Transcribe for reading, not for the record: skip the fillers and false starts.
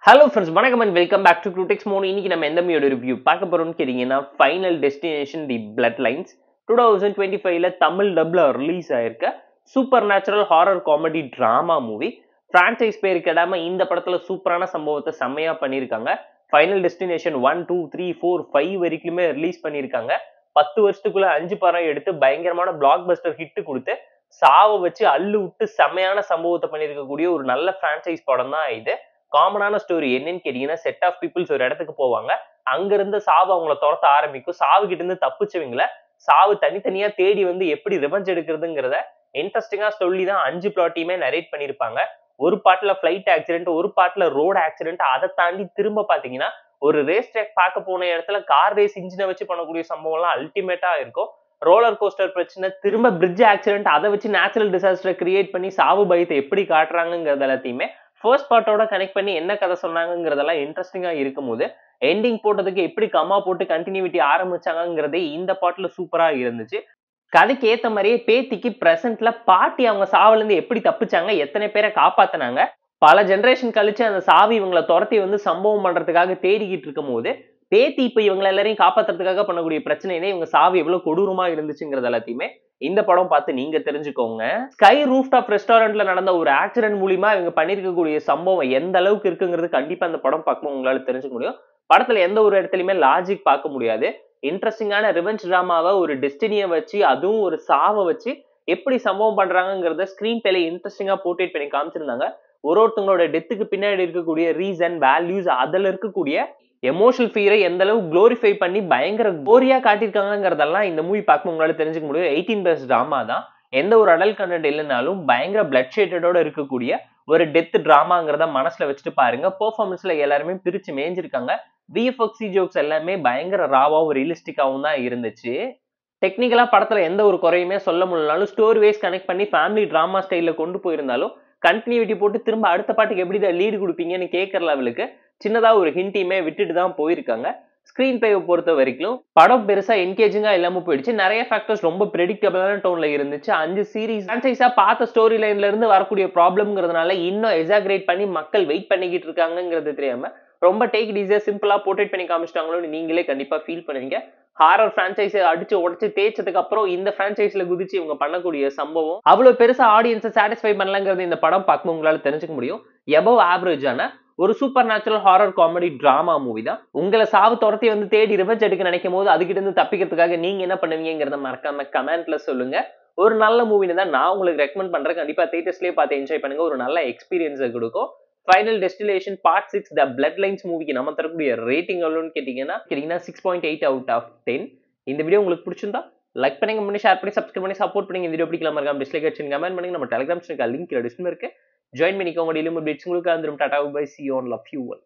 Hello friends, வணக்கம் and welcome back to Crutix Mode. இன்னைக்கு நம்ம எந்த மூவியோட ரிவ்யூ பார்க்க போறோம்னு கேட்டீங்கன்னா final destination the blood lines 2025ல தமிழ் டப்ல ரிலீஸ் ஆயிருக்க supernatural horror comedy drama movie. Franchise பேர் கேடாம இந்த படத்துல சூப்பரான சம்பவத்தை செம்மையா பண்ணியிருக்காங்க. ஃபைனல் டெஸ்டினேஷன் 1, 2, 3, 4, 5 வரைக்குமே ரிலீஸ் பண்ணியிருக்காங்க. 10 வருஷத்துக்குள்ள 5 படம் எடுத்து பயங்கரமான பிளாக் பஸ்டர் ஹிட் கொடுத்து சாவை வச்சு அள்ளு விட்டு செம்மையான சம்பவத்தை பண்ணியிருக்கக்கூடிய ஒரு நல்ல பிரான்சைஸ் படம் தான் இது. காமனான ஸ்டோரி என்னன்னு கேட்டீங்கன்னா, செட் ஆஃப் பீப்புள்ஸ் ஒரு இடத்துக்கு போவாங்க. அங்க இருந்து சாவு அவங்கள துரத்த ஆரம்பிக்கும். சாவு கிட்ட இருந்து தப்பிச்சவங்கள சாவு தனித்தனியா தேடி வந்து எப்படி ரிவெஞ்ச் எடுக்கிறதுங்கிறத இன்ட்ரெஸ்டிங்கா சொல்லி தான் 5 பிளாட்டையுமே நரேட் பண்ணியிருப்பாங்க. ஒரு பாட்டுல பிளைட் ஆக்சிடென்ட், ஒரு பாட்டுல ரோடு ஆக்சிடென்ட், அதை தாண்டி திரும்ப பாத்தீங்கன்னா ஒரு ரேஸ் ட்ராக் பார்க்க போன இடத்துல கார் ரேஸ் இன்ஜினை வச்சு பண்ணக்கூடிய சம்பவம் எல்லாம் அல்டிமேட்டா இருக்கும். ரோலர் கோஸ்டர் பிரச்சனை, திரும்ப பிரிட்ஜ் ஆக்சிடென்ட், அதை வச்சு நேச்சுரல் டிசாஸ்டரை கிரியேட் பண்ணி சாவு பயத்தை எப்படி காட்டுறாங்கிறது எல்லாத்தையுமே ஃபர்ஸ்ட் பார்ட்டோட கனெக்ட் பண்ணி என்ன கதை சொன்னாங்கிறதெல்லாம் இன்ட்ரெஸ்டிங்கா இருக்கும் போது எண்டிங் போட்டதுக்கு எப்படி கம்மா போட்டு கண்டினியூட்டி ஆரம்பிச்சாங்கிறதே இந்த பாட்டுல சூப்பரா இருந்துச்சு. கதைக்கு ஏத்த மாதிரியே பேத்திக்கு பிரசன்ட்ல பாட்டி அவங்க சாவுல இருந்து எப்படி தப்பிச்சாங்க, எத்தனை பேரை காப்பாத்தினாங்க, பல ஜெனரேஷன் கழிச்சு அந்த சாவி இவங்களை துரத்தி வந்து சம்பவம் பண்றதுக்காக தேடிக்கிட்டு இருக்கும் போது பேத்தி இப்ப இவங்க எல்லாரையும் காப்பாத்துறதுக்காக பண்ணக்கூடிய பிரச்சனையிலே இவங்க சாவி எவ்வளவு கொடூரமா இருந்துச்சுங்கிறது எல்லாத்தையுமே இந்த படம் பார்த்து நீங்க தெரிஞ்சுக்கோங்க. ஸ்கை ரூஃப்டாப் ரெஸ்டாரண்ட்ல நடந்த ஒரு ஆக்சிடென்ட் மூலியமா இவங்க பண்ணிருக்கக்கூடிய சம்பவம் எந்த அளவுக்கு இருக்குங்கிறது கண்டிப்பா அந்த படம் பார்க்கும்போது உங்களால தெரிஞ்சுக்க முடியும். படத்துல எந்த ஒரு இடத்துலயுமே லாஜிக் பார்க்க முடியாது. இன்ட்ரெஸ்டிங்கான ரிவெஞ்ச் டிராமாவை ஒரு டெஸ்டினியை வச்சு அதுவும் ஒரு சாவை வச்சு எப்படி சம்பவம் பண்றாங்கிறத ஸ்கிரீன் பிளே இன்ட்ரெஸ்டிங்கா போர்ட்ரேட் பண்ணி காமிச்சிருந்தாங்க. ஒருத்தவங்களோட டெத்துக்கு பின்னாடி இருக்கக்கூடிய ரீசன், வேல்யூஸ், அதுல இருக்கக்கூடிய எமோஷனல் ஃபீரை எந்த அளவு குளோரிஃபை பண்ணி பயங்கர கோரியா காட்டியிருக்காங்கிறதெல்லாம் இந்த மூவி பார்க்கும் உங்களால தெரிஞ்சுக்க முடியும். 18+ டிராமா தான், எந்த ஒரு அடல்ட் கண்டென்ட் இல்லைனாலும் பயங்கர பிளட் ஷேடடோட இருக்கக்கூடிய ஒரு டெத் டிராமாங்கிறத மனசுல வச்சுட்டு பாருங்க. பெர்ஃபார்மன்ஸ்ல எல்லாருமே பிரிச்சு மேய்ஞ்சிருக்காங்க. விஎஃப்எக்ஸ் ஜோக்ஸ் எல்லாமே பயங்கர ராவாவும் ரியலிஸ்டிக்காவும் தான் இருந்துச்சு. டெக்னிக்கலா படத்துல எந்த ஒரு குறையுமே சொல்ல முடியலனாலும் ஸ்டோரி வைஸ் கனெக்ட் பண்ணி ஃபேமிலி டிராமா ஸ்டைல கொண்டு போயிருந்தாலும் கண்டினியூட்டி போட்டு திரும்ப அடுத்த பாட்டுக்கு எப்படி தான் லீடு கொடுப்பீங்கன்னு கேட்கற லெவலுக்கு சின்னதா ஒரு ஹிண்டையுமே விட்டுட்டு தான் போயிருக்காங்க. ஸ்கிரீன் பிளேவை பொறுத்த வரைக்கும் படம் பெருசா என்கேஜிங்கா இல்லாம போயிடுச்சு. நிறைய ஃபேக்டர்ஸ் ரொம்ப பிரெடிக்டபிளான டோன்ல இருந்துச்சு. 5 சீரீஸ் பிரான்சைஸா பார்த்த ஸ்டோரி லைன்ல இருந்து வரக்கூடிய ப்ராப்ளம்ங்கிறதுனால இன்னும் எக்ஸாகரேட் பண்ணி மக்கள் வெயிட் பண்ணிக்கிட்டு இருக்காங்கிறது தெரியாம ரொம்ப டேக் இட் ஈஸியா சிம்பிளா போர்ட்ரேட் பண்ணி காமிச்சிட்டாங்களோன்னு நீங்களே கண்டிப்பா ஃபீல் பண்ணுவீங்க. ஹாரர் பிரான்சைஸை அடிச்சு உடச்சு தேய்ச்சதுக்கு அப்புறம் இந்த பிரான்சைஸ்ல குதிச்சு இவங்க பண்ணக்கூடிய சம்பவம் அவ்வளவு பெருசா ஆடியன்ஸை சாட்டிஸ்ஃபை பண்ணலங்கிறது இந்த படம் பார்க்கும்போது உங்களால தெரிஞ்சுக்க முடியும். எபவ் ஆவரேஜான ஒரு super natural horror comedy drama movie தான். உங்களை சாவு துரத்தி வந்து தேடி ரிவெஞ்ச் எடுக்க நினைக்கும் போது அதுகிட்ட இருந்து தப்பிக்கிறதுக்காக நீங்க என்ன பண்ணுவீங்கிறத மறக்காம கமெண்ட்ல சொல்லுங்க. ஒரு நல்ல மூவின்னு தான் நான் உங்களுக்கு ரெக்கமெண்ட் பண்றேன். கண்டிப்பா தியேட்டர்ஸ்லயே பார்த்து என்ஜாய் பண்ணுங்க. ஒரு நல்ல எக்ஸ்பீரியன்ஸை கொடுக்கும். Final destination part 6 the blood lines மூவிக்கு நம்ம தரக்கூடிய ரேட்டிங் எவ்வளோன்னு கேட்டீங்கன்னா 6.8 out of 10. இந்த வீடியோ உங்களுக்கு பிடிச்சிருந்தா லைக் பண்ணுங்க, பண்ணி ஷேர் பண்ணி சப்ஸ்கிரைப் பண்ணி சப்போர்ட் பண்ணுங்க. இந்த வீடியோ பிடிக்கலாம் மறக்காம டிஸ்லைக் அடிச்சு கமெண்ட் பண்ணுங்க. நம்ம டெலிகிராம் சேனல் லிங்க் டிஸ்கிரிப்ஷன்ல இருக்கு, ஜாயின் பண்ணிக்கோங்க. டெய்லி அப்டேட்ஸ் உங்களுக்கு வந்துரும். Tata bye, see you on, love you all.